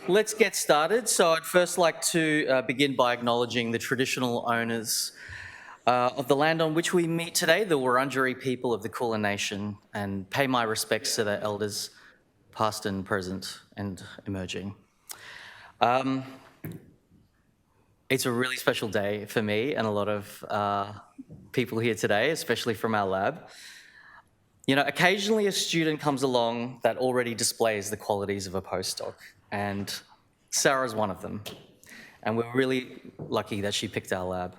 Let's get started. So I'd first like to begin by acknowledging the traditional owners of the land on which we meet today, the Wurundjeri people of the Kulin Nation, and pay my respects to their elders, past and present and emerging. It's a really special day for me and a lot of people here today, especially from our lab. You know, occasionally a student comes along that already displays the qualities of a postdoc, and Sara's one of them. And we're really lucky that she picked our lab.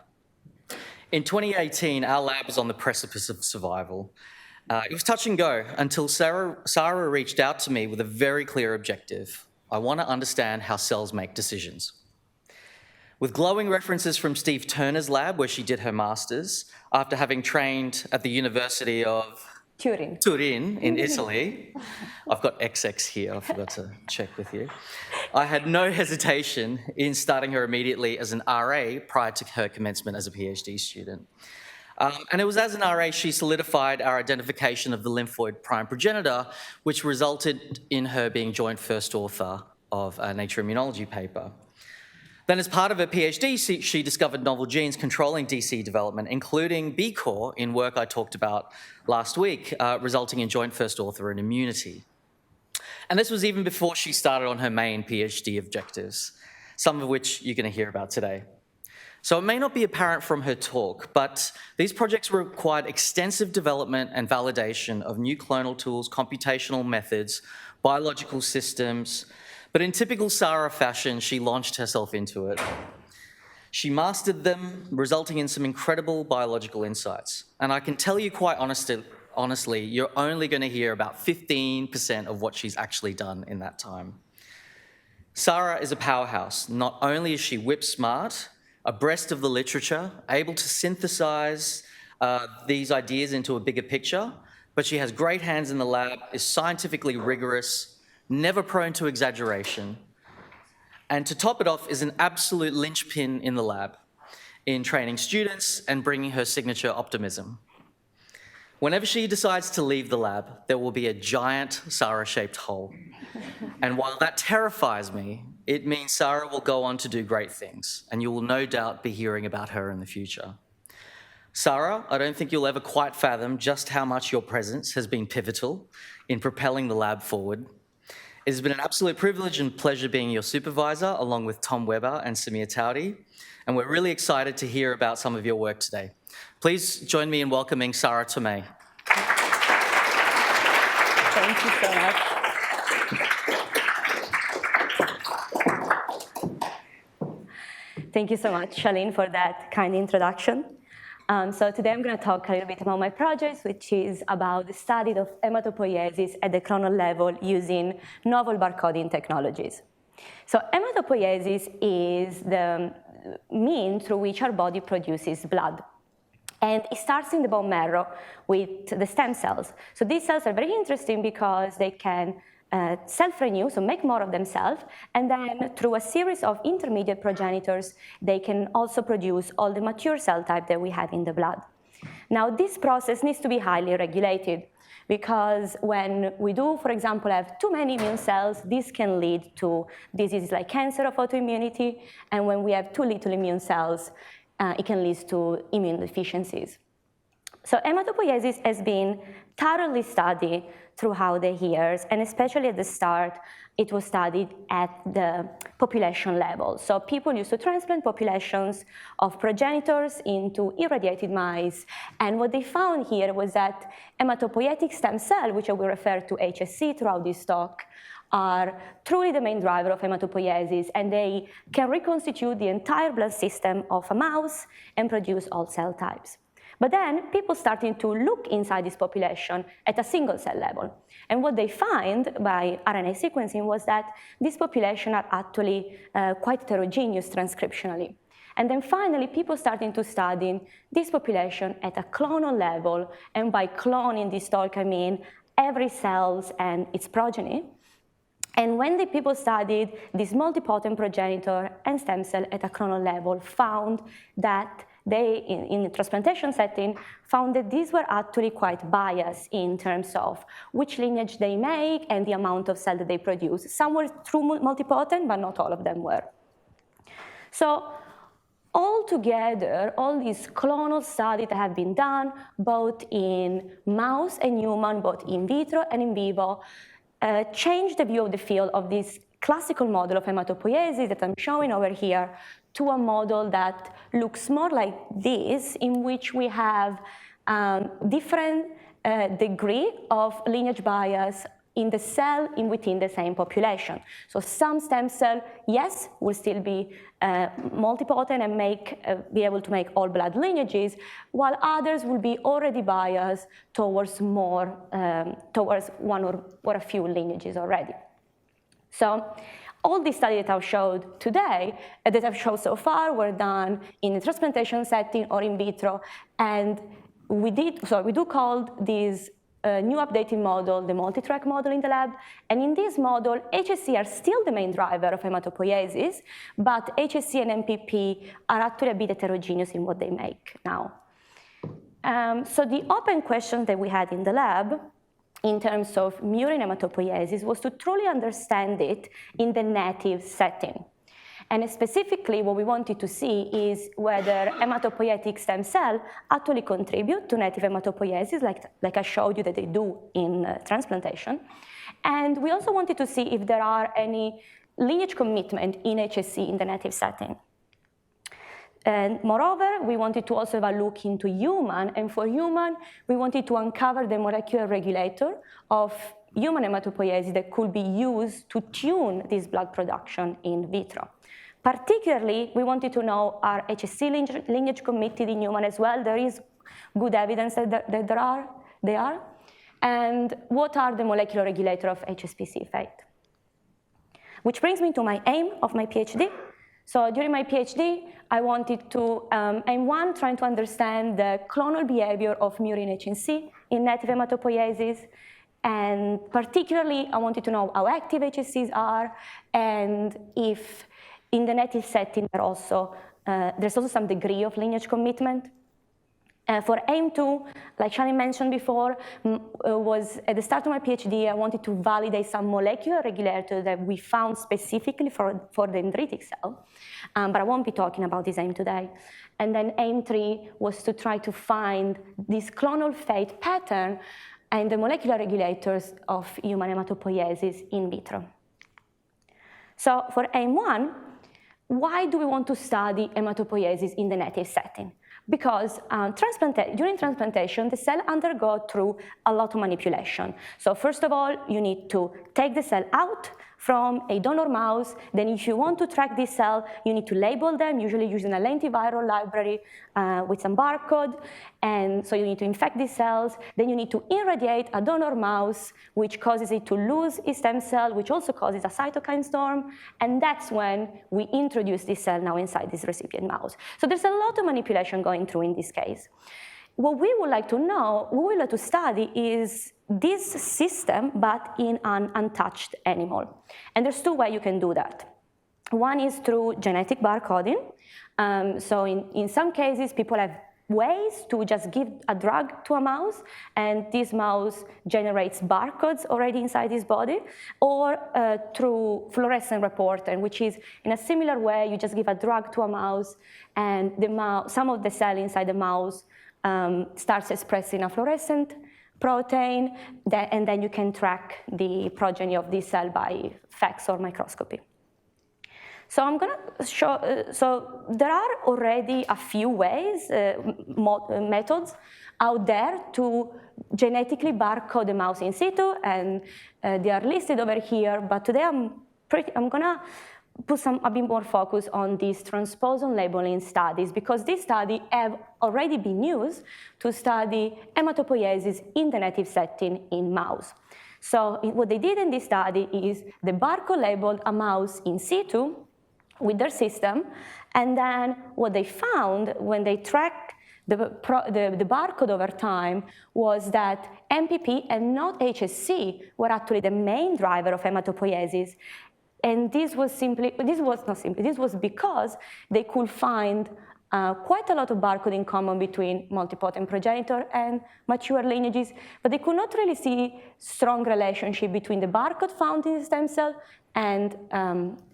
In 2018, our lab was on the precipice of survival. It was touch and go until Sara reached out to me with a very clear objective. I want to understand how cells make decisions. With glowing references from Steve Turner's lab, where she did her master's, after having trained at the University of Turin in Italy. I've got XX here, I forgot to check with you. I had no hesitation in starting her immediately as an RA prior to her commencement as a PhD student. And it was as an RA she solidified our identification of the lymphoid prime progenitor, which resulted in her being joint first author of a Nature Immunology paper. Then as part of her PhD, she discovered novel genes controlling DC development, including B-Core in work I talked about last week, resulting in joint first author in immunity. And this was even before she started on her main PhD objectives, some of which you're going to hear about today. So it may not be apparent from her talk, but these projects required extensive development and validation of new clonal tools, computational methods, biological systems. But in typical Sara fashion, she launched herself into it. She mastered them, resulting in some incredible biological insights. And I can tell you quite honestly, you're only going to hear about 15% of what she's actually done in that time. Sara is a powerhouse. Not only is she whip smart, abreast of the literature, able to synthesize these ideas into a bigger picture, but she has great hands in the lab, is scientifically rigorous, never prone to exaggeration, and to top it off is an absolute linchpin in the lab in training students and bringing her signature optimism. Whenever she decides to leave the lab, there will be a giant Sara-shaped hole. And while that terrifies me, it means Sara will go on to do great things, and you will no doubt be hearing about her in the future. Sara, I don't think you'll ever quite fathom just how much your presence has been pivotal in propelling the lab forward. It has been an absolute privilege and pleasure being your supervisor, along with Tom Weber and Samir Towdy, and we're really excited to hear about some of your work today. Please join me in welcoming Sara Tomei. Thank you so much. Thank you so much, Shalene, for that kind introduction. So today I'm going to talk a little bit about my project, which is about the study of haematopoiesis at the clonal level using novel barcoding technologies. So haematopoiesis is the means through which our body produces blood. And it starts in the bone marrow with the stem cells. So these cells are very interesting because they can self-renew, so make more of themselves, and then through a series of intermediate progenitors, they can also produce all the mature cell type that we have in the blood. Now, this process needs to be highly regulated because when we do, for example, have too many immune cells, this can lead to diseases like cancer of autoimmunity, and when we have too little immune cells, it can lead to immune deficiencies. So haematopoiesis has been thoroughly studied throughout the years, and especially at the start, it was studied at the population level. So people used to transplant populations of progenitors into irradiated mice, and what they found here was that hematopoietic stem cell, which I will refer to HSC throughout this talk, are truly the main driver of hematopoiesis, and they can reconstitute the entire blood system of a mouse and produce all cell types. But then people started to look inside this population at a single cell level. And what they find by RNA sequencing was that these populations are actually quite heterogeneous transcriptionally. And then finally, people started to study this population at a clonal level. And by clone in this talk, I mean every cell and its progeny. And when the people studied this multipotent progenitor and stem cell at a clonal level, found that they, in the transplantation setting, found that these were actually quite biased in terms of which lineage they make and the amount of cell that they produce. Some were true multipotent, but not all of them were. So altogether, all these clonal studies that have been done, both in mouse and human, both in vitro and in vivo, changed the view of the field of this classical model of hematopoiesis that I'm showing over here to a model that looks more like this, in which we have different degree of lineage bias in the cell within the same population. So some stem cell, yes, will still be multipotent and be able to make all blood lineages, while others will be already biased towards more, towards one or a few lineages already. So all these studies that I've showed today, that I've shown so far, were done in a transplantation setting or in vitro, and we do call this new updated model the multi-track model in the lab. And in this model, HSC are still the main driver of hematopoiesis, but HSC and MPP are actually a bit heterogeneous in what they make now. So the open questions that we had in the lab in terms of murine hematopoiesis was to truly understand it in the native setting. And specifically, what we wanted to see is whether hematopoietic stem cells actually contribute to native hematopoiesis, like I showed you that they do in transplantation. And we also wanted to see if there are any lineage commitment in HSC in the native setting. And moreover, we wanted to also have a look into human, and for human, we wanted to uncover the molecular regulator of human hematopoiesis that could be used to tune this blood production in vitro. Particularly, we wanted to know, are HSC lineage committed in human as well? There is good evidence that they are. And what are the molecular regulator of HSPC fate? Which brings me to my aim of my PhD. So during my PhD, I wanted to, aim one, trying to understand the clonal behavior of murine HNC in native hematopoiesis. And particularly, I wanted to know how active HSCs are, and if in the native setting there's also some degree of lineage commitment. For aim 2, like Shani mentioned before, was at the start of my PhD, I wanted to validate some molecular regulator that we found specifically for the dendritic cell, but I won't be talking about this aim today. And then aim 3 was to try to find this clonal fate pattern and the molecular regulators of human hematopoiesis in vitro. So for aim 1, why do we want to study hematopoiesis in the native setting? Because during transplantation, the cell undergo through a lot of manipulation. So first of all, you need to take the cell out from a donor mouse. Then if you want to track this cell, you need to label them, usually using a lentiviral library with some barcode. And so you need to infect these cells. Then you need to irradiate a donor mouse, which causes it to lose its stem cell, which also causes a cytokine storm. And that's when we introduce this cell now inside this recipient mouse. So there's a lot of manipulation going through in this case. What we would like to know, what we would like to study is this system, but in an untouched animal. And there's two ways you can do that. One is through genetic barcoding. So in some cases, people have ways to just give a drug to a mouse, and this mouse generates barcodes already inside his body, or through fluorescent reporter, which is in a similar way, you just give a drug to a mouse, and some of the cell inside the mouse starts expressing a fluorescent protein, and then you can track the progeny of this cell by FACS or microscopy. So I'm going to show, so there are already a few ways, methods out there to genetically barcode the mouse in situ, and they are listed over here, but today I'm going to put a bit more focus on these transposon labeling studies, because these studies have already been used to study hematopoiesis in the native setting in mouse. So what they did in this study is the barcode labeled a mouse in situ with their system, and then what they found when they tracked the barcode over time was that MPP and not HSC were actually the main driver of hematopoiesis. And this was because they could find quite a lot of barcode in common between multipotent progenitor and mature lineages, but they could not really see strong relationship between the barcode found in the stem cell and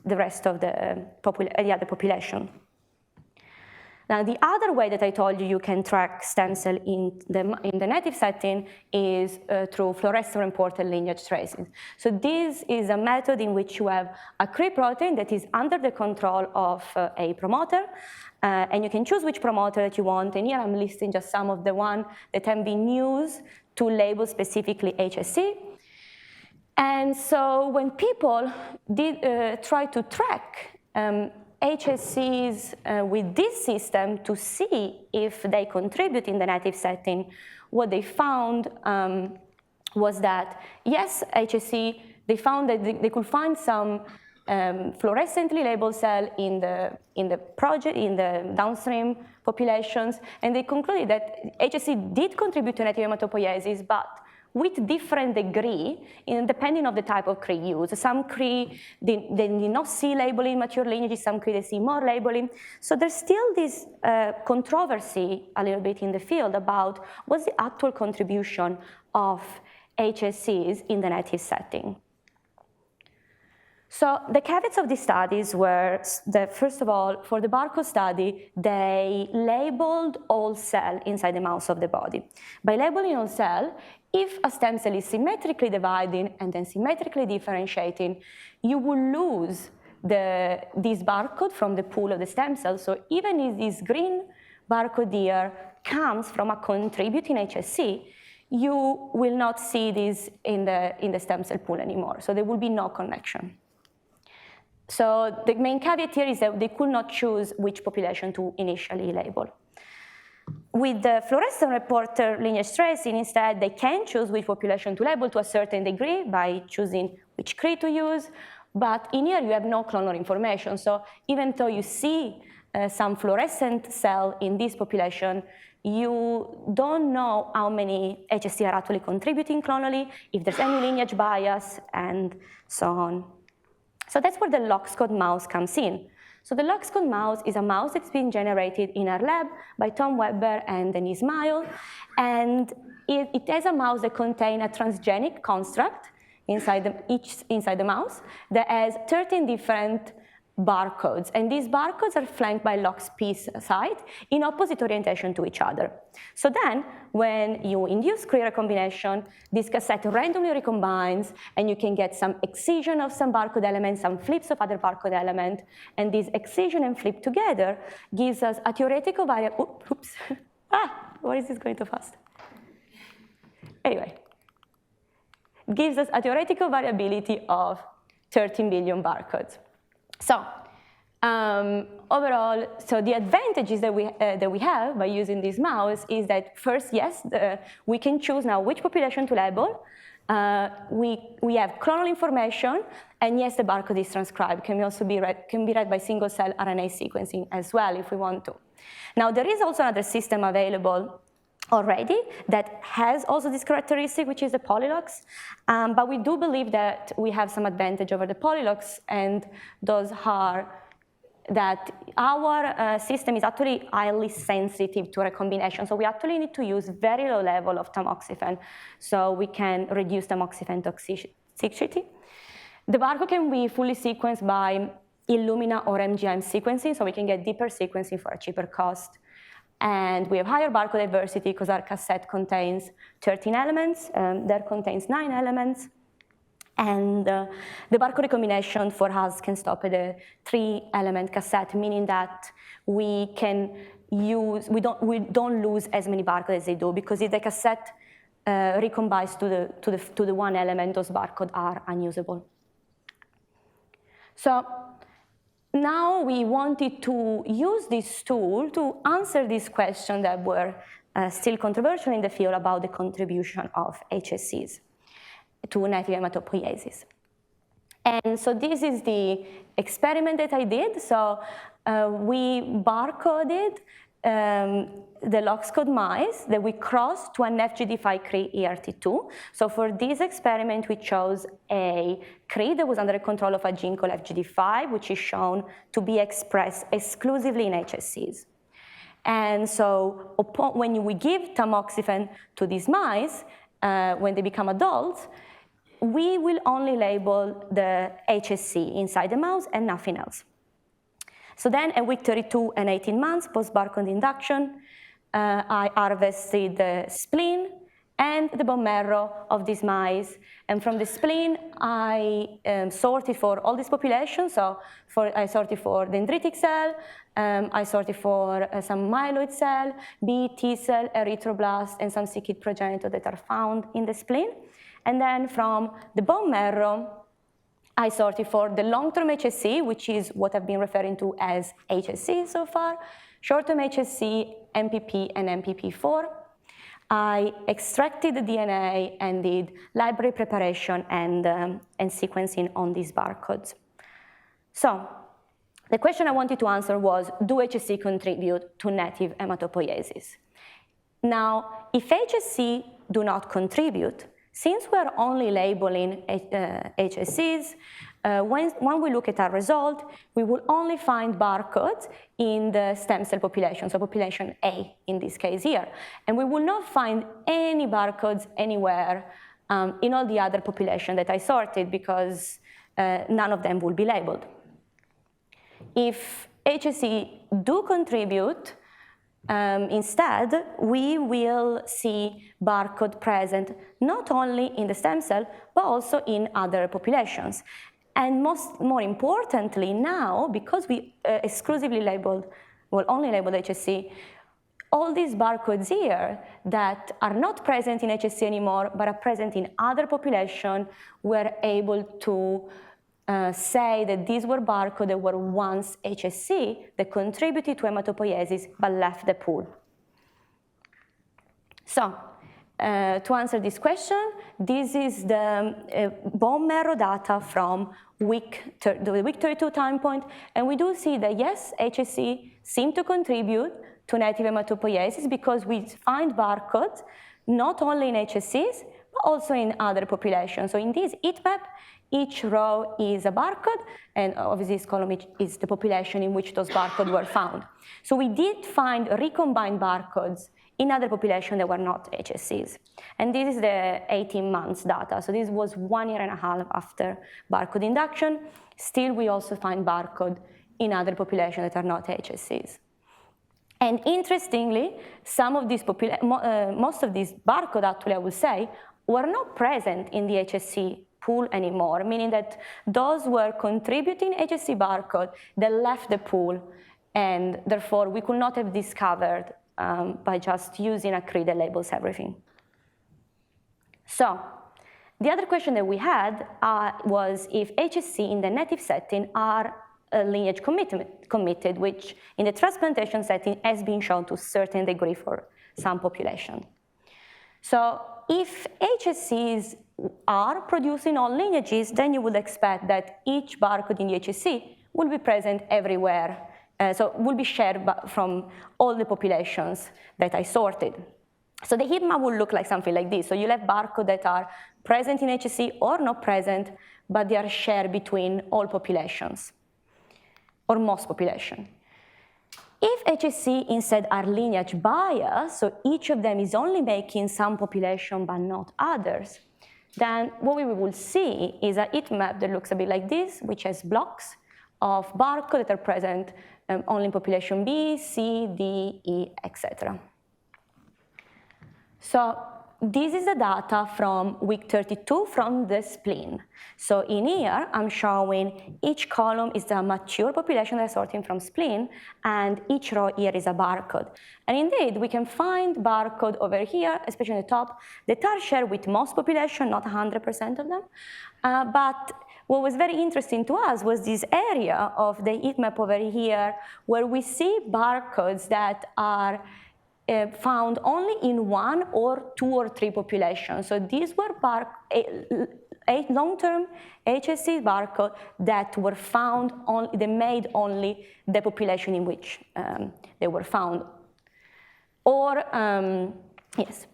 the rest of the population. Now, the other way that I told you can track stem cell in the native setting is through fluorescent-reported lineage tracing. So this is a method in which you have a Cre protein that is under the control of a promoter, and you can choose which promoter that you want. And here I'm listing just some of the ones that have been used to label specifically HSC. And so when people did try to track HSCs with this system to see if they contribute in the native setting, what they found was that, yes, HSC, they found that they could find some fluorescently labeled cell in the downstream populations, and they concluded that HSC did contribute to native hematopoiesis, but with different degree, depending on the type of Cre used. Some Cre, they did not see labeling mature lineages, some Cre they see more labeling. So there's still this controversy a little bit in the field about what's the actual contribution of HSCs in the native setting. So the caveats of these studies were that, first of all, for the barcode study, they labeled all cell inside the mouse of the body. By labeling all cell, if a stem cell is symmetrically dividing and then symmetrically differentiating, you will lose this barcode from the pool of the stem cell. So even if this green barcode here comes from a contributing HSC, you will not see this in the stem cell pool anymore. So there will be no connection. So the main caveat here is that they could not choose which population to initially label. With the fluorescent reporter lineage tracing, instead, they can choose which population to label to a certain degree by choosing which Cre to use. But in here, you have no clonal information. So even though you see some fluorescent cell in this population, you don't know how many HSC are actually contributing clonally, if there's any lineage bias, and so on. So that's where the LoxCode mouse comes in. So the LoxCode mouse is a mouse that's been generated in our lab by Tom Weber and Denise Mile. And it has a mouse that contains a transgenic construct inside the mouse that has 13 different barcodes. And these barcodes are flanked by LoxP site in opposite orientation to each other. So then, when you induce Cre recombination, this cassette randomly recombines, and you can get some excision of some barcode element, some flips of other barcode element, and this excision and flip together gives us a theoretical variable. Oops. Why is this going too fast? Anyway, it gives us a theoretical variability of 13 billion barcodes. So overall, so the advantages that we have by using this mouse is that first, yes, we can choose now which population to label. We have clonal information, and yes, the barcode is transcribed. Can also be read by single-cell RNA sequencing as well if we want to. Now there is also another system available already that has also this characteristic, which is the Polylox. But we do believe that we have some advantage over the Polylox, and those are that our system is actually highly sensitive to recombination. So we actually need to use very low level of tamoxifen so we can reduce tamoxifen toxicity. The barcode can be fully sequenced by Illumina or MGM sequencing, so we can get deeper sequencing for a cheaper cost. And we have higher barcode diversity because our cassette contains 13 elements, there contains 9 elements. And the barcode recombination for us can stop at a 3-element cassette, meaning that we don't lose as many barcodes as they do, because if the cassette recombines to the 1 element, those barcodes are unusable. So now we wanted to use this tool to answer this question that were still controversial in the field about the contribution of HSCs to native hematopoiesis. And so this is the experiment that I did. So we barcoded the LoxCode mice that we crossed to an FGD5 Cre ERT2. So for this experiment, we chose a Cre that was under the control of a gene called FGD5, which is shown to be expressed exclusively in HSCs. And so when we give tamoxifen to these mice, when they become adults, we will only label the HSC inside the mouse and nothing else. So then at week 32 and 18 months post-barcode induction, I harvested the spleen and the bone marrow of these mice. And from the spleen, I sorted for all these populations. So I sorted for dendritic cell, I sorted for some myeloid cell, B, T cell, erythroblast, and some c-kit progenitor that are found in the spleen. And then from the bone marrow, I sorted for the long-term HSC, which is what I've been referring to as HSC so far, short-term HSC, MPP, and MPP4. I extracted the DNA and did library preparation and sequencing on these barcodes. So the question I wanted to answer was, do HSC contribute to native hematopoiesis? Now, if HSC do not contribute, since we're only labeling HSCs, when we look at our result, we will only find barcodes in the stem cell population, so population A in this case here. And we will not find any barcodes anywhere in all the other population that I sorted because none of them will be labeled. If HSC do contribute, instead, we will see barcode present not only in the stem cell, but also in other populations. And more importantly now, because we exclusively labeled, well, only labeled HSC, all these barcodes here that are not present in HSC anymore, but are present in other populations, we're able to say that these were barcodes that were once HSC that contributed to hematopoiesis but left the pool. So, to answer this question, this is the bone marrow data from the week 32 time point, and we do see that yes, HSC seem to contribute to native hematopoiesis because we find barcodes not only in HSCs, but also in other populations. So in this heat map, each row is a barcode, and obviously this column is the population in which those barcodes were found. So we did find recombined barcodes in other populations that were not HSCs. And this is the 18 months data. So this was 1.5 years after barcode induction. Still, we also find barcode in other populations that are not HSCs. And interestingly, some of these most of these barcodes, actually, I would say, were not present in the HSC pool anymore, meaning that those were contributing HSC barcode that left the pool, and therefore we could not have discovered by just using a CRI that labels everything. So the other question that we had was if HSC in the native setting are lineage committed, which in the transplantation setting has been shown to a certain degree for some population. So if HSCs are producing all lineages, then you would expect that each barcode in the HSC will be present everywhere. So will be shared from all the populations that I sorted. So the heat map will look like something like this. So you'll have barcodes that are present in HSC or not present, but they are shared between all populations, or most population. If HSC instead are lineage biased, so each of them is only making some population but not others, then what we will see is a heat map that looks a bit like this, which has blocks of barcodes that are present only in population B, C, D, E, etc. So this is the data from week 32 from the spleen. So in here, I'm showing each column is the mature population that is sorting from spleen, and each row here is a barcode. And indeed, we can find barcode over here, especially in the top, that are shared with most population, not 100% of them. But what was very interesting to us was this area of the heat map over here, where we see barcodes that are found only in 1 or 2 or 3 populations. So these were long-term HSC barcodes that were found, they made only the population in which they were found. Or, yes.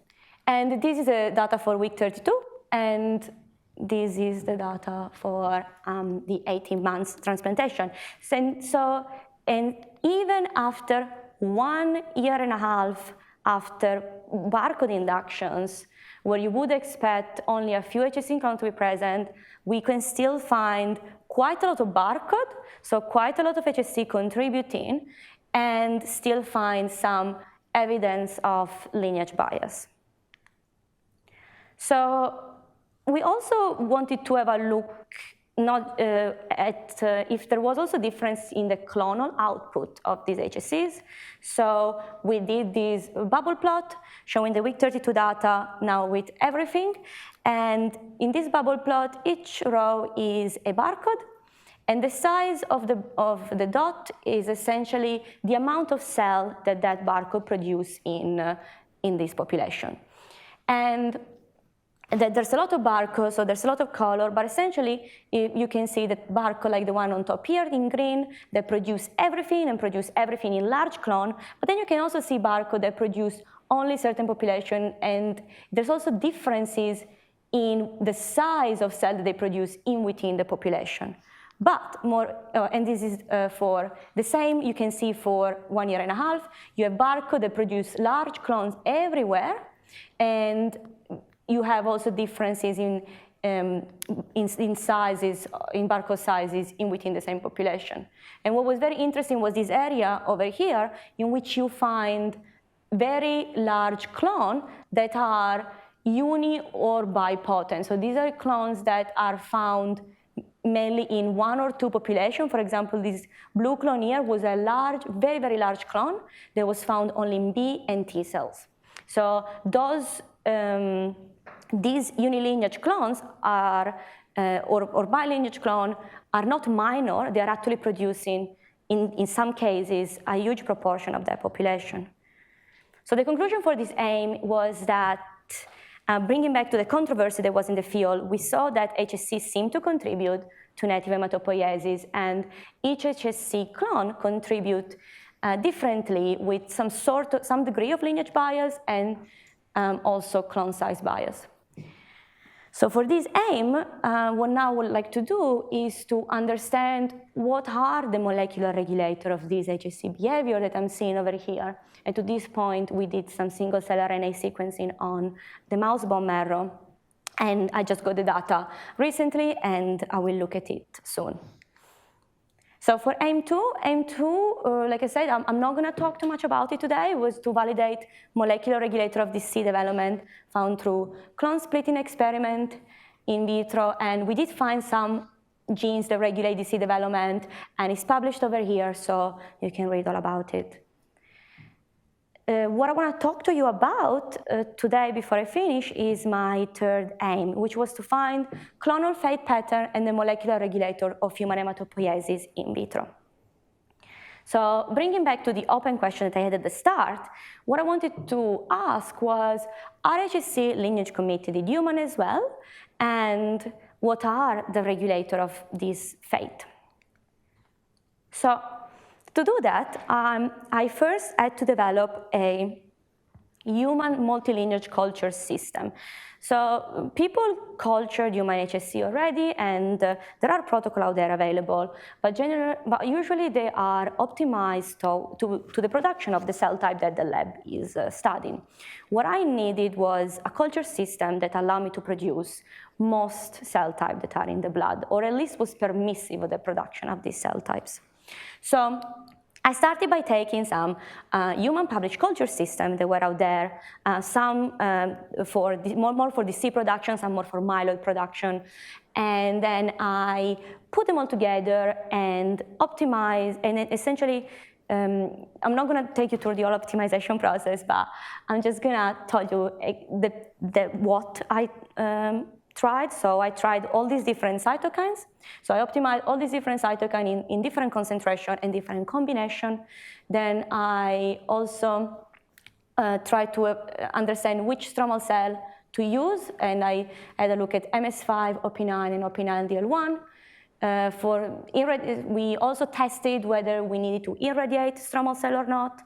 And this is the data for week 32, and this is the data for the 18 months transplantation. And even after 1.5 years after barcode inductions, where you would expect only a few HSC clones to be present, we can still find quite a lot of barcode, so quite a lot of HSC contributing, and still find some evidence of lineage bias. So we also wanted to have a look not at if there was also difference in the clonal output of these HSCs. So we did this bubble plot showing the week 32 data now with everything. And in this bubble plot, each row is a barcode. And the size of the dot is essentially the amount of cell that that barcode produces in this population. And that there's a lot of barcodes, so there's a lot of color, but essentially you can see that barcode like the one on top here in green that produce everything and produce everything in large clone, but then you can also see barcode that produce only certain population, and there's also differences in the size of cell that they produce in within the population. But more, and this is for the same, you can see for 1.5 years, you have barcode that produce large clones everywhere, and you have also differences in sizes, in barcode sizes in within the same population. And what was very interesting was this area over here in which you find very large clones that are uni or bipotent. So these are clones that are found mainly in 1 or 2 populations. For example, this blue clone here was a large, very, very large clone that was found only in B and T cells. So those these unilineage clones are, or bilineage clone, are not minor. They are actually producing, in some cases, a huge proportion of their population. So the conclusion for this aim was that, bringing back to the controversy that was in the field, we saw that HSC seemed to contribute to native hematopoiesis, and each HSC clone contribute differently with some degree of lineage bias and also clone size bias. So for this aim, what now I would like to do is to understand what are the molecular regulators of this HSC behavior that I'm seeing over here. And to this point, we did some single-cell RNA sequencing on the mouse bone marrow. And I just got the data recently, and I will look at it soon. So for AIM2, like I said, I'm not going to talk too much about it today. It was to validate molecular regulator of DC development found through clone splitting experiment in vitro. And we did find some genes that regulate DC development, and it's published over here, so you can read all about it. What I want to talk to you about today before I finish is my third aim, which was to find clonal fate pattern and the molecular regulator of human hematopoiesis in vitro. So bringing back to the open question that I had at the start, what I wanted to ask was, are HSC lineage committed in human as well? And what are the regulators of this fate? So to do that, I first had to develop a human multilineage culture system. So people cultured human HSC already, and there are protocols out there available, but usually they are optimized to the production of the cell type that the lab is studying. What I needed was a culture system that allowed me to produce most cell types that are in the blood, or at least was permissive of the production of these cell types. So I started by taking some human published culture systems that were out there, some more for DC production, some more for myeloid production, and then I put them all together and optimized, and essentially, I'm not going to take you through the whole optimization process, but I'm just going to tell you what I tried. So I tried all these different cytokines. So I optimized all these different cytokines in different concentration and different combination. Then I also tried to understand which stromal cell to use, and I had a look at MS5, OP9, and OP9-DL1. We also tested whether we needed to irradiate stromal cell or not.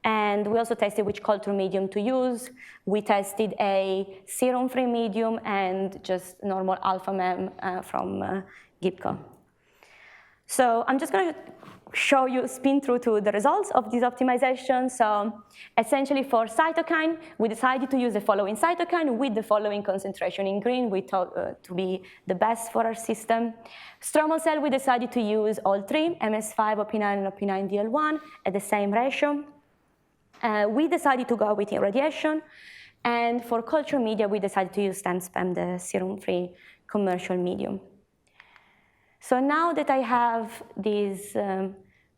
And we also tested which culture medium to use. We tested a serum-free medium and just normal alpha mem from GIPCO. So I'm just going to spin through to the results of this optimization. So essentially for cytokine, we decided to use the following cytokine with the following concentration in green, we thought to be the best for our system. Stromal cell, we decided to use all three, MS5, OP9, and OP9-DL1 at the same ratio. We decided to go with irradiation. And for culture media, we decided to use stem-spam, the serum-free commercial medium. So now that I have this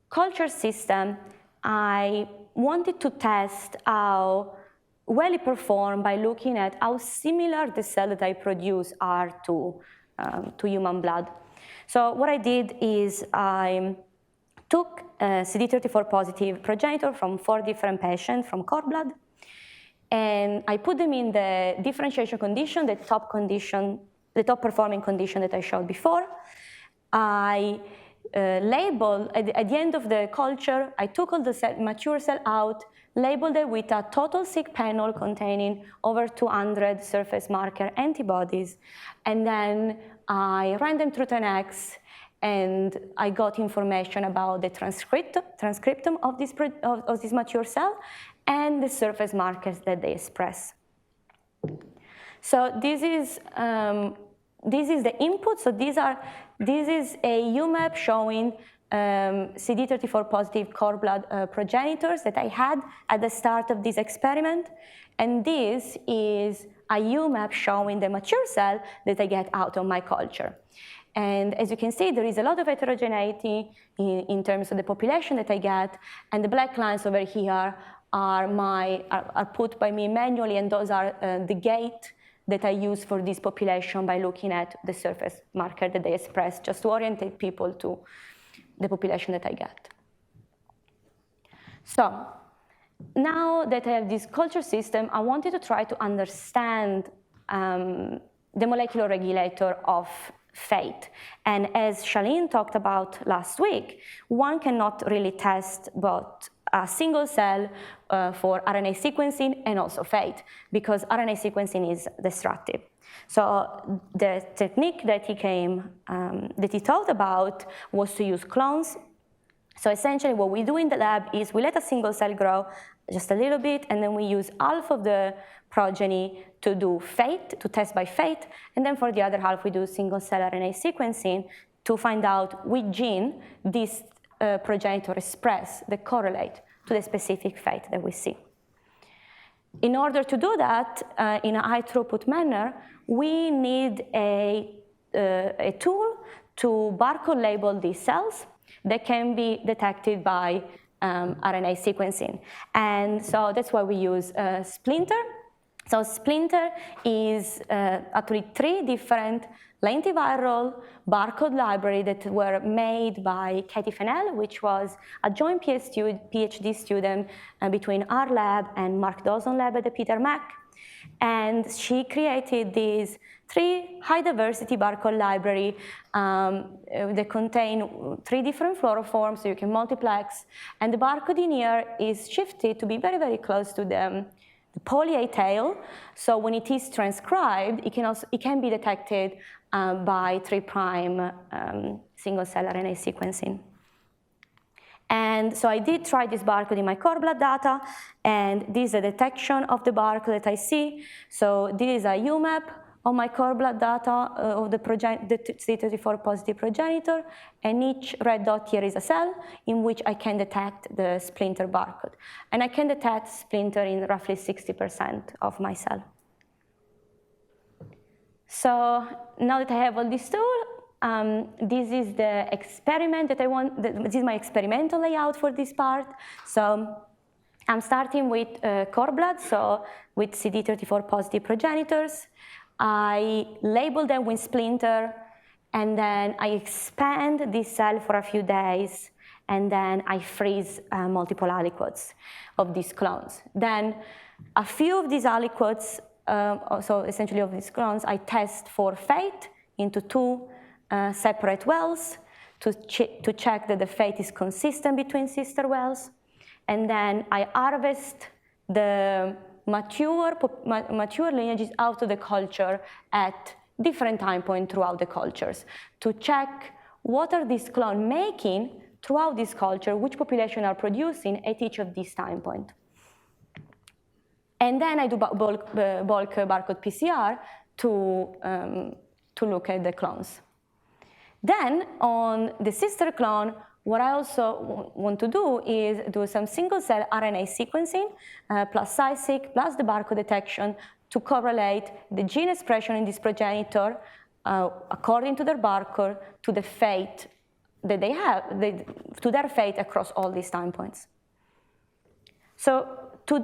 culture system, I wanted to test how well it performed by looking at how similar the cells that I produce are to human blood. So what I did is I took a CD34 positive progenitor from 4 different patients from cord blood, and I put them in the differentiation condition, the top performing condition that I showed before. I labeled, at the end of the culture, I took all the mature cell out, labeled it with a total seq panel containing over 200 surface marker antibodies, and then I ran them through 10x, and I got information about the transcriptome of this mature cell and the surface markers that they express. So this is the input. So this is a UMAP showing CD34 positive cord blood progenitors that I had at the start of this experiment. And this is a UMAP showing the mature cell that I get out of my culture. And as you can see, there is a lot of heterogeneity in terms of the population that I get. And the black lines over here are put by me manually, and those are the gate that I use for this population by looking at the surface marker that they express, just to orientate people to the population that I get. So now that I have this culture system, I wanted to try to understand the molecular regulator of fate. And as Shaleen talked about last week, one cannot really test both a single cell for RNA sequencing and also fate, because RNA sequencing is destructive. So the technique that he thought about was to use clones. So essentially what we do in the lab is we let a single cell grow just a little bit, and then we use half of the progeny to do fate, to test by fate, and then for the other half we do single cell RNA sequencing to find out which gene this progenitor express that correlate to the specific fate that we see. In order to do that in a high throughput manner, we need a tool to barcode label these cells that can be detected by RNA sequencing. And so that's why we use Splinter. So Splinter is actually 3 different lentiviral barcode library that were made by Katie Fennell, which was a joint PhD student between our lab and Mark Dawson lab at the Peter Mac. And she created these 3 high-diversity barcode library that contain 3 different fluoroforms, so you can multiplex. And the barcode in here is shifted to be very, very close to the poly A tail. So when it is transcribed, it can be detected by 3' single-cell RNA sequencing. And so I did try this barcode in my cord blood data, and this is a detection of the barcode that I see. So this is a UMAP of my cord blood data of the CD34 positive progenitor, and each red dot here is a cell in which I can detect the Splinter barcode. And I can detect Splinter in roughly 60% of my cell. So now that I have all this tool, this is the experiment that I want. This is my experimental layout for this part. So I'm starting with cord blood, so with CD34 positive progenitors. I label them with Splinter, and then I expand this cell for a few days, and then I freeze multiple aliquots of these clones. Then a few of these aliquots, so essentially of these clones, I test for fate into 2 separate wells to check that the fate is consistent between sister wells. And then I harvest the mature lineages out of the culture at different time points throughout the cultures to check what are these clones making throughout this culture which population are producing at each of these time points. And then I do bulk barcode PCR to look at the clones. Then on the sister clone, what I also want to do is do some single-cell RNA sequencing plus CySeq plus the barcode detection to correlate the gene expression in this progenitor according to their barcode to the fate that they have, to their fate across all these time points. So for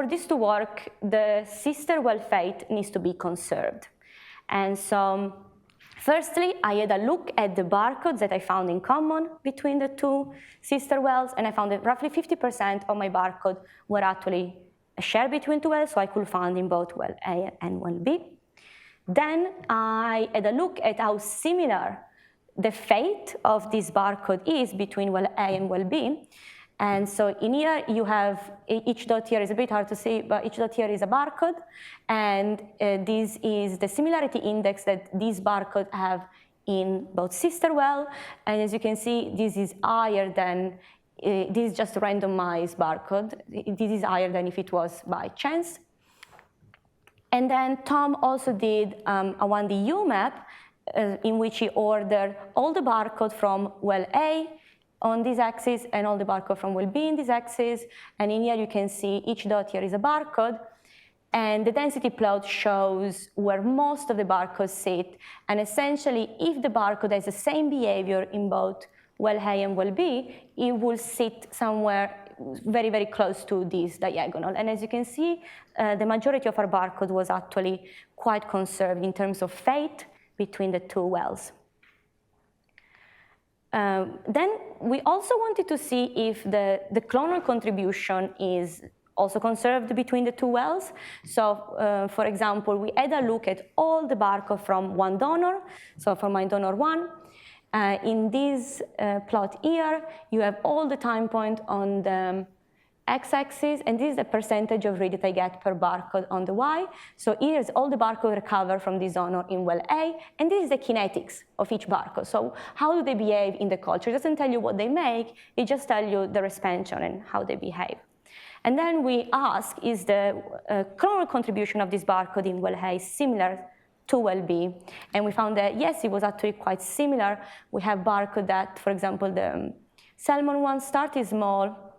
this to work, the sister well fate needs to be conserved. And so firstly, I had a look at the barcodes that I found in common between the two sister wells, and I found that roughly 50% of my barcode were actually shared between two wells, so I could find in both well A and well B. Then I had a look at how similar the fate of this barcode is between well A and well B. And so in here you have, each dot here is a bit hard to see, but each dot here is a barcode. And this is the similarity index that these barcodes have in both sister well. And as you can see, this is higher than, this is just a randomized barcode. This is higher than if it was by chance. And then Tom also did a 1D UMAP in which he ordered all the barcode from well A on this axis and all the barcode from well B in this axis. And in here you can see each dot here is a barcode. And the density plot shows where most of the barcodes sit. And essentially, if the barcode has the same behavior in both well A and well B, it will sit somewhere very, very close to this diagonal. And as you can see, the majority of our barcode was actually quite conserved in terms of fate between the two wells. Then we also wanted to see if the clonal contribution is also conserved between the two wells. So, for example, we had a look at all the barcode from one donor, so for my donor 1. In this plot here, you have all the time point on the x-axis, and this is the percentage of read that I get per barcode on the y. So here's all the barcode recovered from this donor in well A, and this is the kinetics of each barcode. So how do they behave in the culture? It doesn't tell you what they make, it just tells you the expansion and how they behave. And then we ask, is the clonal contribution of this barcode in well A similar to well B? And we found that, yes, it was actually quite similar. We have barcode that, for example, the salmon one started small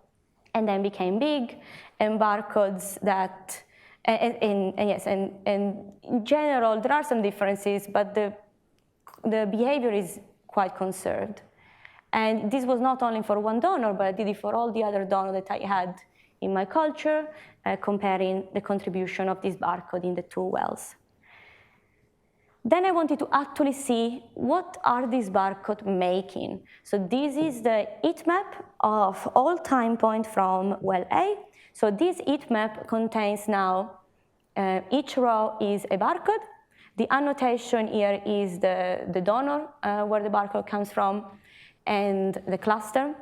and then became big, and barcodes that, and in general, there are some differences, but the behavior is quite conserved. And this was not only for one donor, but I did it for all the other donors that I had in my culture, comparing the contribution of this barcode in the two wells. Then I wanted to actually see what are these barcodes making. So this is the heat map of all time points from well A. So this heat map contains now, each row is a barcode. The annotation here is the donor, where the barcode comes from, and the cluster.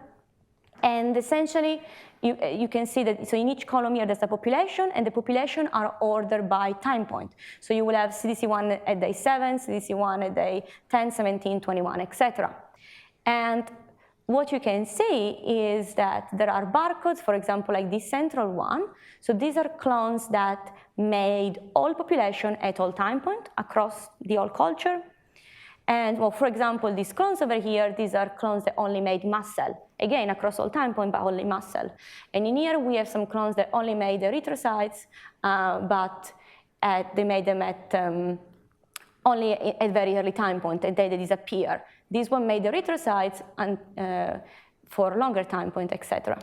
And essentially, you can see that, so in each column here, there's a population, and the population are ordered by time point. So you will have CDC1 at day 7, CDC1 at day 10, 17, 21, etc. And what you can see is that there are barcodes, for example, like this central one. So these are clones that made all population at all time point across the whole culture. And, well, for example, these clones over here, these are clones that only made mast cell. Again, across all time point, but only mast cell. And in here, we have some clones that only made erythrocytes, but they made them at only at very early time point, and they disappear. This one made erythrocytes and, for longer time point, etc.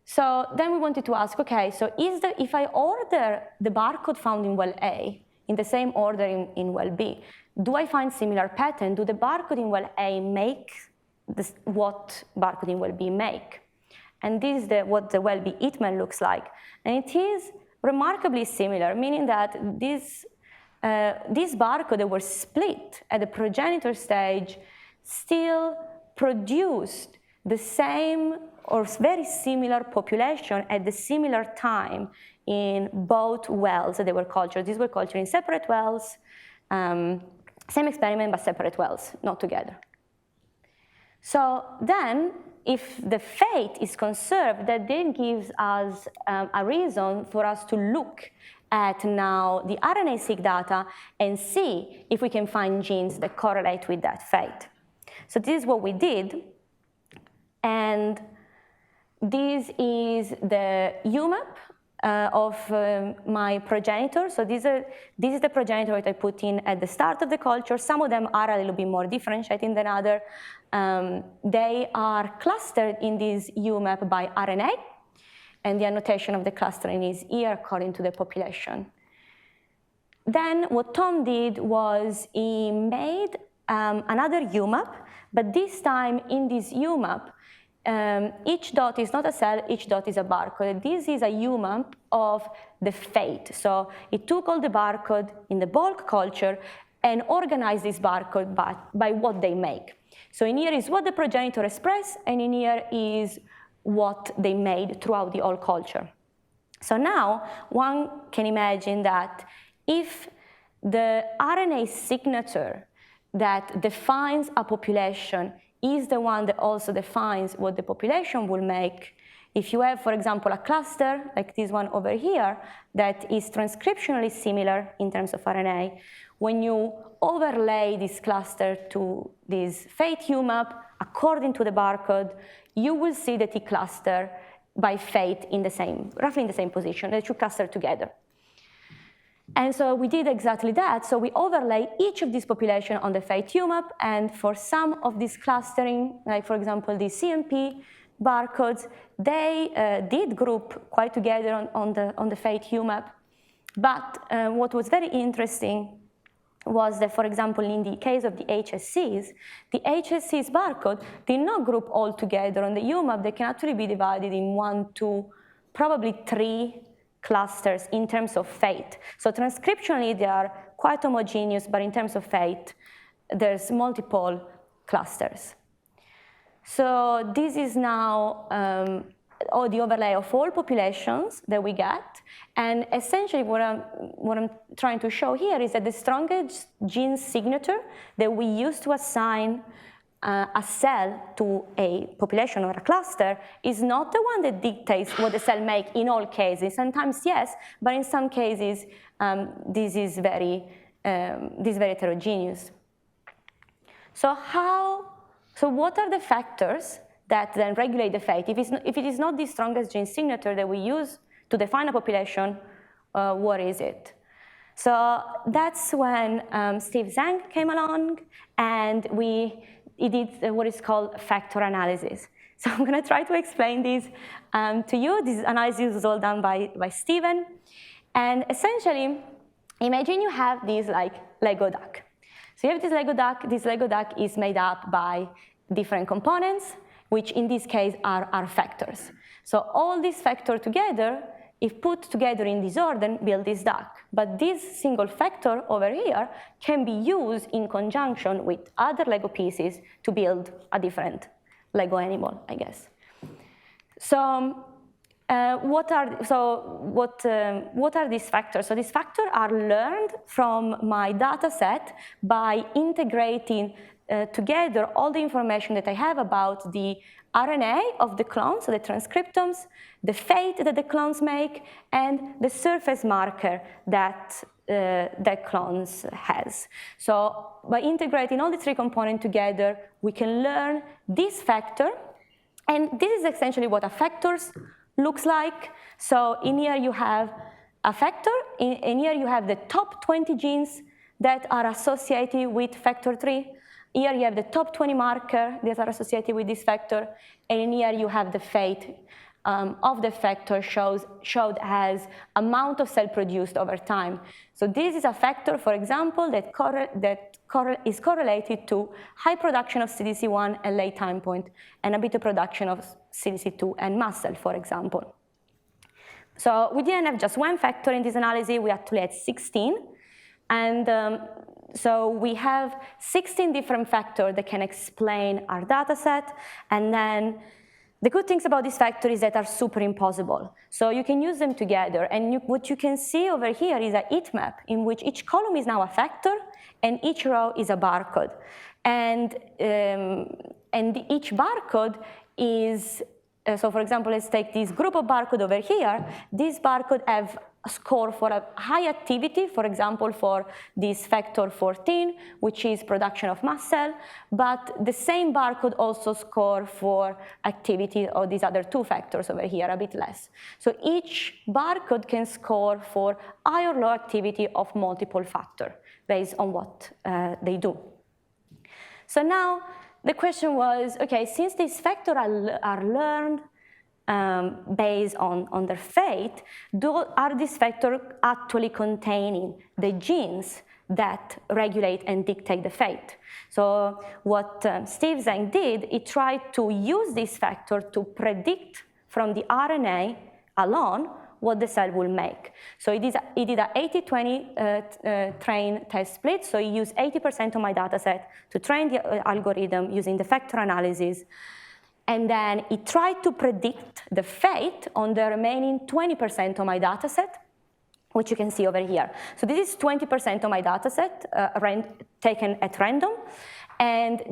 So then we wanted to ask, okay, so if I order the barcode found in well A in the same order in well B, do I find similar pattern? Do the barcode in well A make what barcode in well B make? And this is what the well B heat map looks like. And it is remarkably similar, meaning that these barcodes that were split at the progenitor stage still produced the same or very similar population at the similar time in both wells that they were cultured. These were cultured in separate wells, same experiment, but separate wells, not together. So then, if the fate is conserved, that then gives us a reason for us to look at now the RNA-seq data and see if we can find genes that correlate with that fate. So this is what we did, and this is the UMAP of my progenitor. So this is the progenitor that I put in at the start of the culture. Some of them are a little bit more differentiating than others. They are clustered in this UMAP by RNA, and the annotation of the clustering is here according to the population. Then what Tom did was he made another UMAP, but this time in this UMAP, each dot is not a cell, each dot is a barcode. This is a UMAP of the fate. So it took all the barcode in the bulk culture and organized this barcode by what they make. So in here is what the progenitor expressed, and in here is what they made throughout the whole culture. So now one can imagine that if the RNA signature that defines a population is the one that also defines what the population will make, if you have, for example, a cluster like this one over here that is transcriptionally similar in terms of RNA, when you overlay this cluster to this fate UMAP according to the barcode, you will see that it cluster by fate in the same, roughly in the same position. They should cluster together. And so we did exactly that. So we overlay each of these populations on the fate UMAP, and for some of this clustering, like for example the CMP barcodes, they did group quite together on the fate UMAP. But what was very interesting was that, for example, in the case of the HSCs barcode did not group all together on the UMAP. They can actually be divided in 1, 2, probably 3 clusters in terms of fate. So transcriptionally, they are quite homogeneous, but in terms of fate, there's multiple clusters. So this is now the overlay of all populations that we get. And essentially what I'm trying to show here is that the strongest gene signature that we use to assign a cell to a population or a cluster is not the one that dictates what the cell makes in all cases. Sometimes yes, but in some cases this is very heterogeneous. So what are the factors that then regulate the fate? If it is not the strongest gene signature that we use to define a population, what is it? So that's when Steve Zhang came along, and he did what is called factor analysis. So I'm going to try to explain this to you. This analysis was all done by Steven. And essentially, imagine you have this like Lego duck. So you have this Lego duck. This Lego duck is made up by different components, which in this case are factors. So all these factors together, if put together in this order, build this duck. But this single factor over here can be used in conjunction with other Lego pieces to build a different Lego animal, I guess. So what are these factors? So these factors are learned from my data set by integrating together all the information that I have about the RNA of the clone, so the transcriptomes, the fate that the clones make, and the surface marker that clones has. So by integrating all the 3 components together, we can learn this factor, and this is essentially what a factor looks like. So in here you have a factor, in here you have the top 20 genes that are associated with factor 3. Here you have the top 20 markers that are associated with this factor, and in here you have the fate of the factor showed as amount of cell produced over time. So this is a factor, for example, that is correlated to high production of CDC1 at late time point, and a bit of production of CDC2 and mast cell, for example. So we didn't have just one factor in this analysis, we actually had 16. And so we have 16 different factors that can explain our data set. And then the good things about these factors is that are superimposable. So you can use them together. And what you can see over here is a heat map in which each column is now a factor and each row is a barcode. And And each barcode is, so for example, let's take this group of barcode over here. This barcode have a score for a high activity, for example, for this factor 14, which is production of mast cell, but the same barcode also score for activity of these other two factors over here, a bit less. So each barcode can score for high or low activity of multiple factors based on what they do. So now the question was, okay, since these factors are learned based on their fate, are these factors actually containing the genes that regulate and dictate the fate? So what Steve Zhang did, he tried to use this factor to predict from the RNA alone what the cell will make. So he did a 80-20 train test split. So he used 80% of my data set to train the algorithm using the factor analysis. And then he tried to predict the fate on the remaining 20% of my data set, which you can see over here. So this is 20% of my data set taken at random. And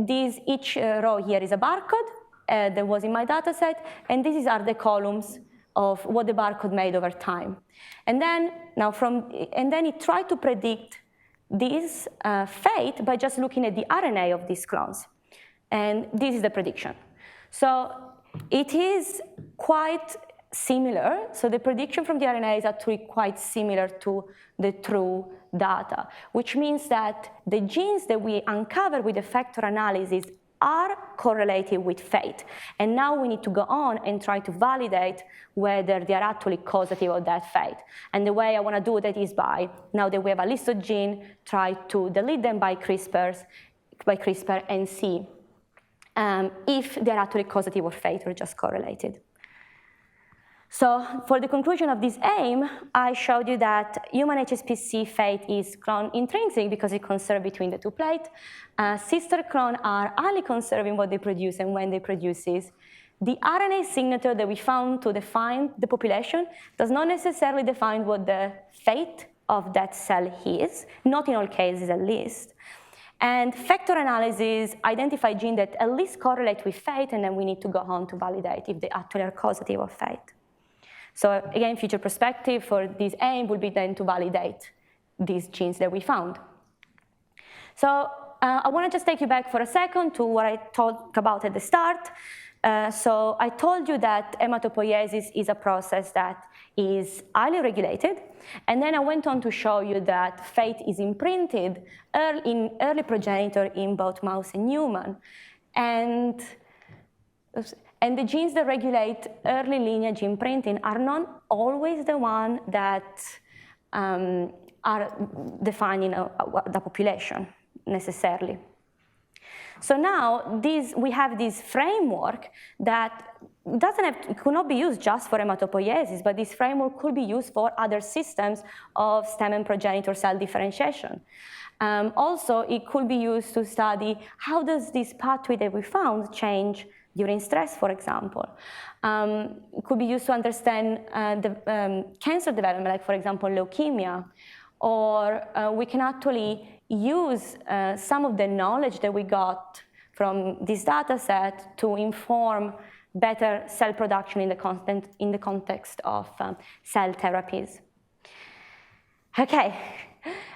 each row here is a barcode that was in my data set. And these are the columns of what the barcode made over time. And then he tried to predict this fate by just looking at the RNA of these clones. And this is the prediction. So it is quite similar. So the prediction from the RNA is actually quite similar to the true data, which means that the genes that we uncover with the factor analysis are correlated with fate. And now we need to go on and try to validate whether they are actually causative of that fate. And the way I want to do that is by, now that we have a list of genes, try to delete them by CRISPR and see if they're actually causative of fate or just correlated. So for the conclusion of this aim, I showed you that human HSPC fate is clone intrinsic because it conserves between the two plates. Sister clones are highly conserved in what they produce and when they produce it. The RNA signature that we found to define the population does not necessarily define what the fate of that cell is, not in all cases at least. And factor analysis identify genes that at least correlate with fate, and then we need to go on to validate if they actually are causative of fate. So again, future perspective for this aim would be then to validate these genes that we found. So I want to just take you back for a second to what I talked about at the start. So I told you that haematopoiesis is a process that is highly regulated. And then I went on to show you that fate is imprinted in early progenitor in both mouse and human. And the genes that regulate early lineage imprinting are not always the ones that are defining the population necessarily. So now we have this framework that could not be used just for haematopoiesis, but this framework could be used for other systems of stem and progenitor cell differentiation. Also, it could be used to study how does this pathway that we found change during stress, for example. It could be used to understand the cancer development, like, for example, leukemia. Or we can actually use some of the knowledge that we got from this data set to inform better cell production in the context of cell therapies. Okay,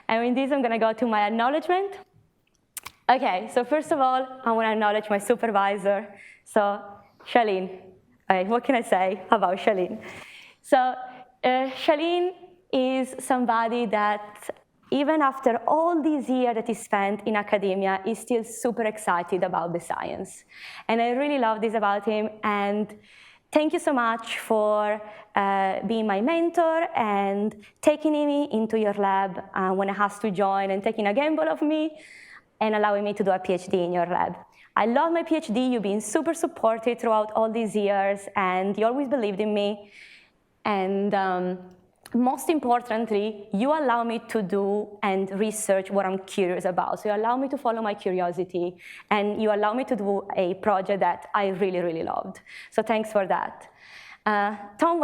and with this, I'm going to go to my acknowledgement. Okay, so first of all, I want to acknowledge my supervisor. So, Shailene, what can I say about Shailene? So, Shailene is somebody that, even after all these years that he spent in academia, is still super excited about the science. And I really love this about him. And thank you so much for being my mentor and taking me into your lab when I had to join and taking a gamble of me and allowing me to do a PhD in your lab. I love my PhD. You've been super supportive throughout all these years, and you always believed in me. And most importantly, you allow me to do and research what I'm curious about. So you allow me to follow my curiosity, and you allow me to do a project that I really, really loved. So thanks for that. Tom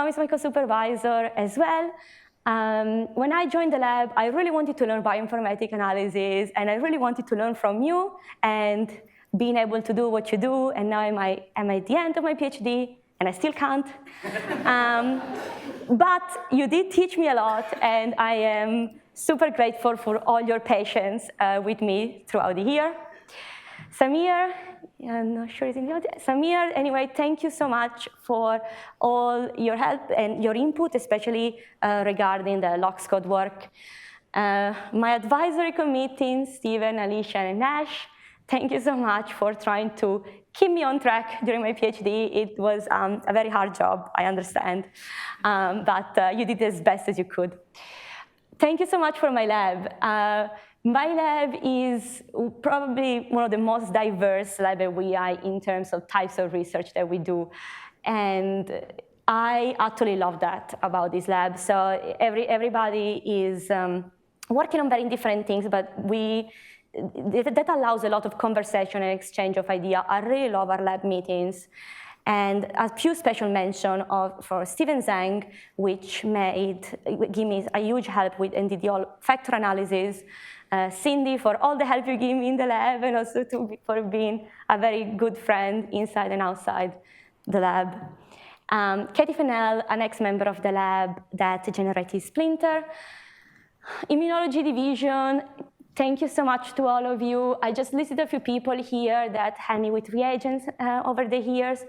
is my co-supervisor as well. When I joined the lab, I really wanted to learn bioinformatic analysis, and I really wanted to learn from you and being able to do what you do, and now I'm at the end of my PhD, and I still can't. But you did teach me a lot, and I am super grateful for all your patience with me throughout the year. Samir, I'm not sure he's in the audience. Samir, anyway, thank you so much for all your help and your input, especially regarding the LOX code work. My advisory committee, Stephen, Alicia, and Nash, thank you so much for trying to keep me on track during my PhD. It was a very hard job, I understand, but you did as best as you could. Thank you so much for my lab. My lab is probably one of the most diverse labs at WEI in terms of types of research that we do. And I actually love that about this lab. So everybody is working on very different things, but that allows a lot of conversation and exchange of ideas. I really love our lab meetings. And a few special mention for Steven Zhang, which gave me a huge help with NDDL factor analysis. Cindy, for all the help you give me in the lab, and also for being a very good friend inside and outside the lab. Katie Fennell, an ex-member of the lab that generated Splinter. Immunology Division, thank you so much to all of you. I just listed a few people here that helped me with reagents over the years.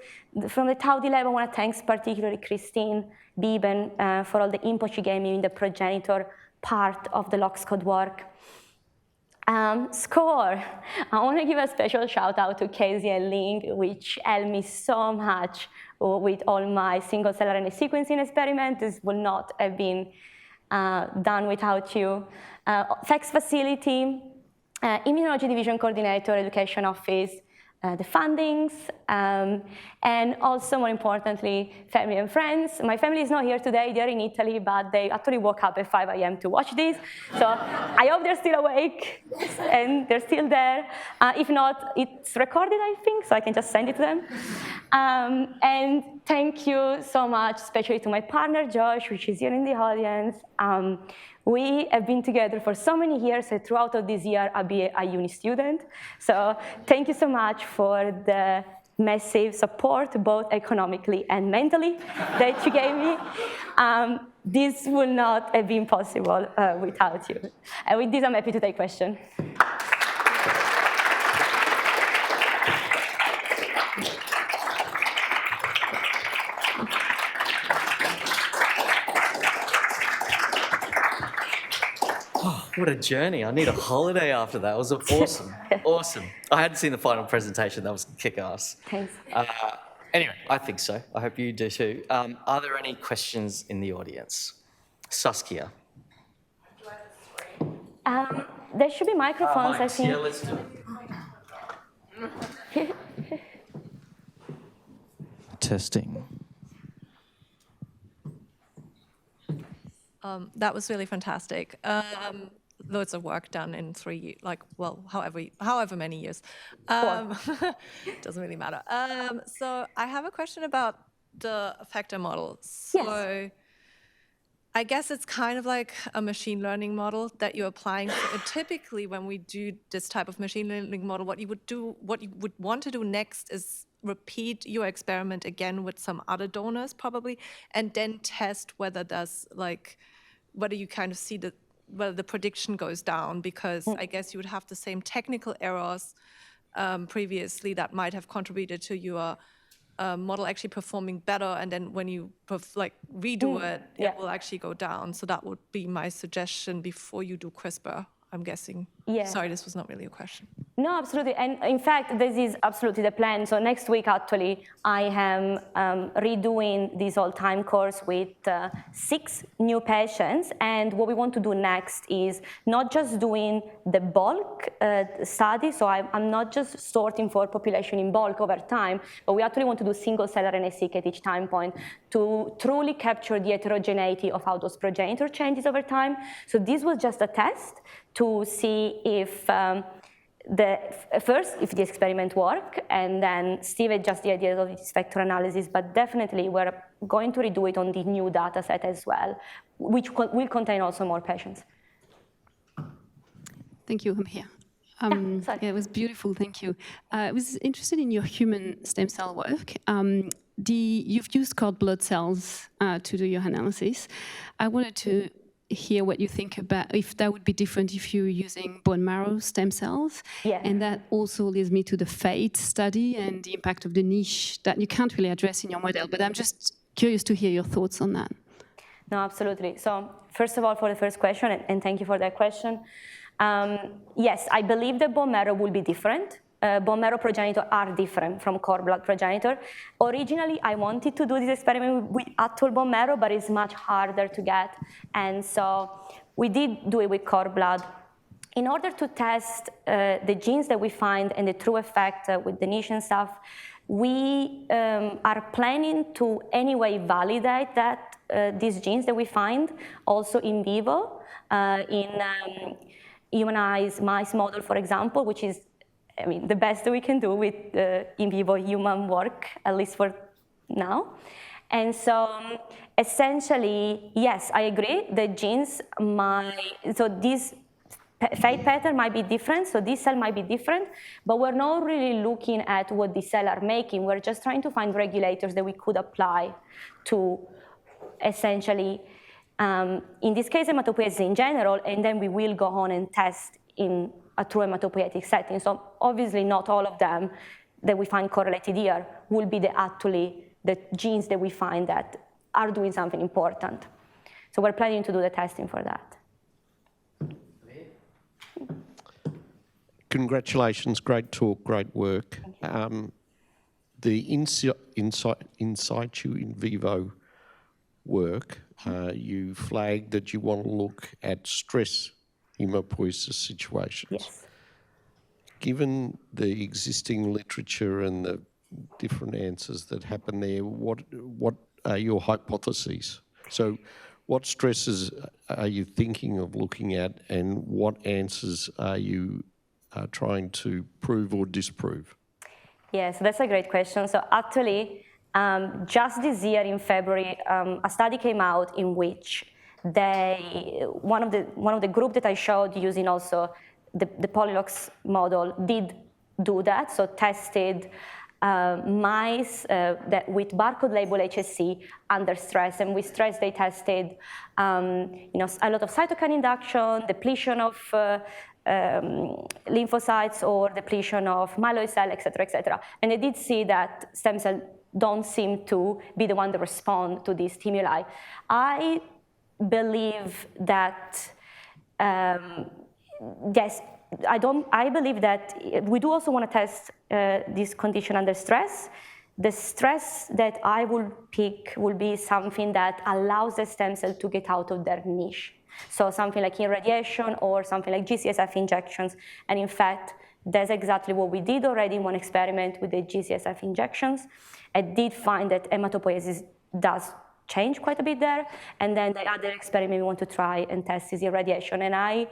From the Taudi lab, I want to thank particularly Christine Bieben for all the input she gave me in the progenitor part of the LOX code work. SCORE, I want to give a special shout out to Casey and Ling, which helped me so much with all my single-cell RNA sequencing experiments. This would not have been done without you. FACS facility, Immunology Division Coordinator, Education Office, the fundings, and also, more importantly, family and friends. My family is not here today. They're in Italy, but they actually woke up at 5 a.m. to watch this. So I hope they're still awake, and they're still there. If not, it's recorded, I think, so I can just send it to them. And thank you so much, especially to my partner, Josh, which is here in the audience. We have been together for so many years, and throughout all this year, I'll be a uni student. So thank you so much for the massive support, both economically and mentally, that you gave me. This would not have been possible without you. And with this, I'm happy to take questions. What a journey. I need a holiday after that. It was awesome. Awesome. I hadn't seen the final presentation. That was kick-ass. Thanks. Anyway, I think so. I hope you do too. Are there any questions in the audience? Saskia. There should be microphones, I think. Yeah, let's do it. Testing. That was really fantastic. Loads of work done in 3 years, however many years. Doesn't really matter. So I have a question about the factor model. So Yes. I guess it's kind of like a machine learning model that you're applying. Typically, when we do this type of machine learning model, what you would want to do next is repeat your experiment again with some other donors, probably, and then test whether whether you kind of see whether the prediction goes down, because I guess you would have the same technical errors previously that might have contributed to your model actually performing better, and then when you redo it, it will actually go down. So that would be my suggestion before you do CRISPR, I'm guessing. Yeah. Sorry, this was not really a question. No, absolutely. And in fact, this is absolutely the plan. So next week, actually, I am redoing this whole time course with 6 new patients. And what we want to do next is not just doing the bulk study. So I'm not just sorting for population in bulk over time, but we actually want to do single-cell RNA-seq at each time point to truly capture the heterogeneity of how those progenitor changes over time. So this was just a test to see if if the experiment work, and then Steve had just the idea of this vector analysis, but definitely we're going to redo it on the new data set as well, which will contain also more patients. Thank you. I'm here. Sorry. Yeah, it was beautiful, thank you. I was interested in your human stem cell work. You've used cord blood cells to do your analysis. I wanted to hear what you think about if that would be different if you're using bone marrow stem cells. Yeah. And that also leads me to the FATE study and the impact of the niche that you can't really address in your model, but I'm just curious to hear your thoughts on that. No, absolutely. So first of all, for the first question, and thank you for that question, yes, I believe the bone marrow will be different. Bone marrow progenitor are different from cord blood progenitor. Originally, I wanted to do this experiment with actual bone marrow, but it's much harder to get. And so we did do it with cord blood. In order to test the genes that we find and the true effect with the niche and stuff, we are planning to anyway validate that these genes that we find also in vivo in humanized mice model, for example, which is, I mean, the best that we can do with in vivo human work, at least for now. And so essentially, yes, I agree, the genes so this fate pattern might be different, so this cell might be different, but we're not really looking at what these cells are making. We're just trying to find regulators that we could apply to essentially, in this case, hematopoiesis in general, and then we will go on and test in a true hematopoietic setting. So obviously not all of them that we find correlated here will be the genes that we find that are doing something important. So we're planning to do the testing for that. Congratulations, great talk, great work. The in situ in vivo work, you flagged that you want to look at stress hematopoiesis situations. Yes. Given the existing literature and the different answers that happen there, what are your hypotheses? So what stresses are you thinking of looking at, and what answers are you trying to prove or disprove? Yes, that's a great question. So actually, just this year in February, a study came out in which one of the group that I showed using also the Polylox model did do that. So tested mice that with barcode label HSC under stress, and with stress they tested a lot of cytokine induction, depletion of lymphocytes, or depletion of myeloid cell, et cetera, and they did see that stem cells don't seem to be the one that respond to these stimuli. I believe that yes, I believe that we do also want to test this condition under stress. The stress that I will pick will be something that allows the stem cell to get out of their niche. So something like irradiation or something like GCSF injections. And in fact, that's exactly what we did already in one experiment with the GCSF injections. I did find that hematopoiesis does change quite a bit there. And then the other experiment we want to try and test is irradiation. And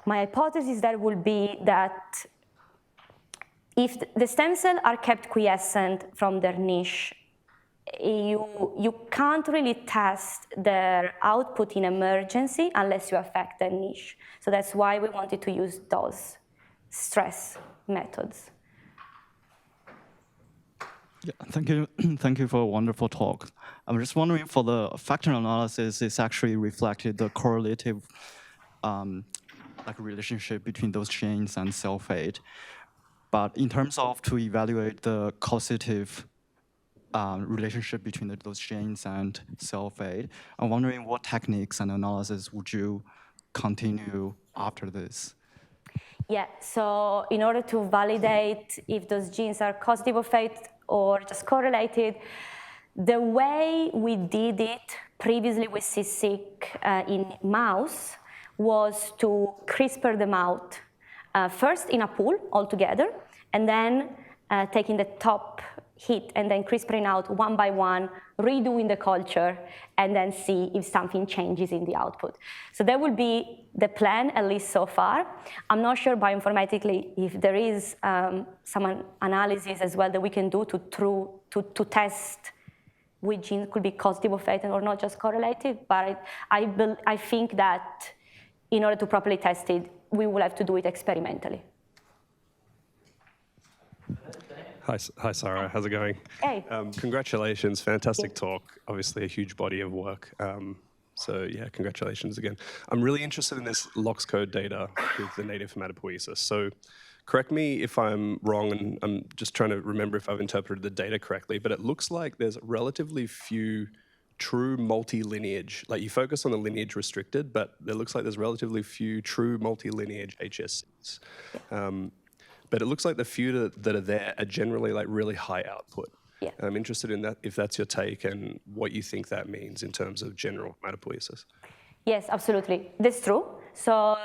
my hypothesis there will be that if the stem cells are kept quiescent from their niche, you can't really test their output in emergency unless you affect their niche. So that's why we wanted to use those stress methods. Yeah, thank you. Thank you for a wonderful talk. I'm just wondering, for the factor analysis, it's actually reflected the correlative relationship between those genes and cell fate. But in terms of to evaluate the causative relationship between those genes and cell fate, I'm wondering what techniques and analysis would you continue after this? Yeah, so in order to validate if those genes are causative of fate or just correlated, the way we did it previously with CSIC in mouse was to CRISPR them out, first in a pool altogether, and then taking the top hit and then CRISPRing out one by one, redoing the culture, and then see if something changes in the output. So that would be the plan, at least so far. I'm not sure bioinformatically if there is some analysis as well that we can do to test which gene could be causative of fate or not just correlated, but I think that in order to properly test it, we will have to do it experimentally. Hi, Sara. How's it going? Hey. Congratulations. Fantastic talk. Obviously, a huge body of work. So yeah, congratulations again. I'm really interested in this LOX code data with the native hematopoiesis. So correct me if I'm wrong, and I'm just trying to remember if I've interpreted the data correctly, but it looks like there's relatively few true multi-lineage, like you focus on the lineage restricted, but it looks like there's relatively few true multi-lineage HSCs. But it looks like the few that are there are generally like really high output. Yeah. And I'm interested in that, if that's your take, and what you think that means in terms of general hematopoiesis. Yes, absolutely. That's true. So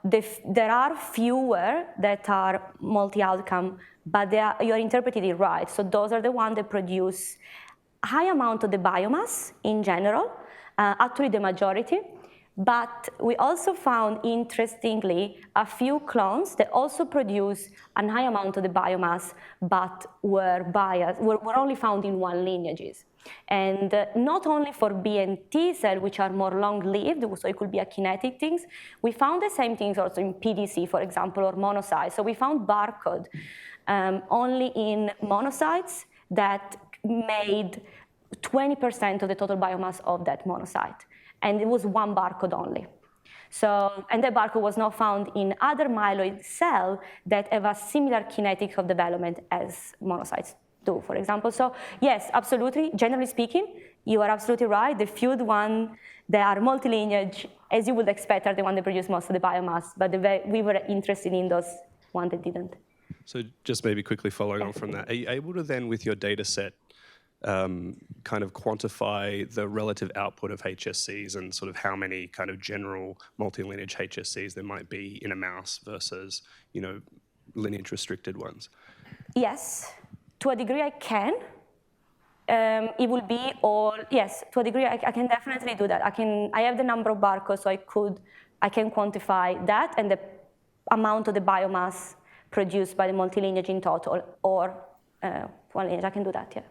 there are fewer that are multi-outcome, but you're interpreting it right. So those are the ones that produce high amount of the biomass in general, actually the majority. But we also found, interestingly, a few clones that also produce a high amount of the biomass, but were only found in one lineages. And not only for B and T cell, which are more long-lived, so it could be a kinetic things, we found the same things also in PDC, for example, or monocytes. So we found barcode only in monocytes that made 20% of the total biomass of that monocyte. And it was one barcode only. So, and that barcode was not found in other myeloid cells that have a similar kinetics of development as monocytes do, for example. So yes, absolutely, generally speaking, you are absolutely right. The few ones that are multilineage, as you would expect, are the ones that produce most of the biomass, but we were interested in those ones that didn't. So just maybe quickly following on from that, are you able to then, with your data set, kind of quantify the relative output of HSCs and sort of how many kind of general multi-lineage HSCs there might be in a mouse versus, you know, lineage-restricted ones? Yes, to a degree I can. It will be all, yes, to a degree I can definitely do that. I have the number of barcodes, so I can quantify that and the amount of the biomass produced by the multi-lineage in total, or one lineage, I can do that, yeah.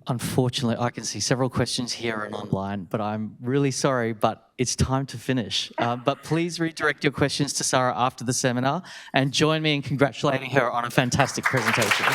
Unfortunately, I can see several questions here and online, but I'm really sorry, but it's time to finish. But please redirect your questions to Sara after the seminar and join me in congratulating her on a fantastic presentation.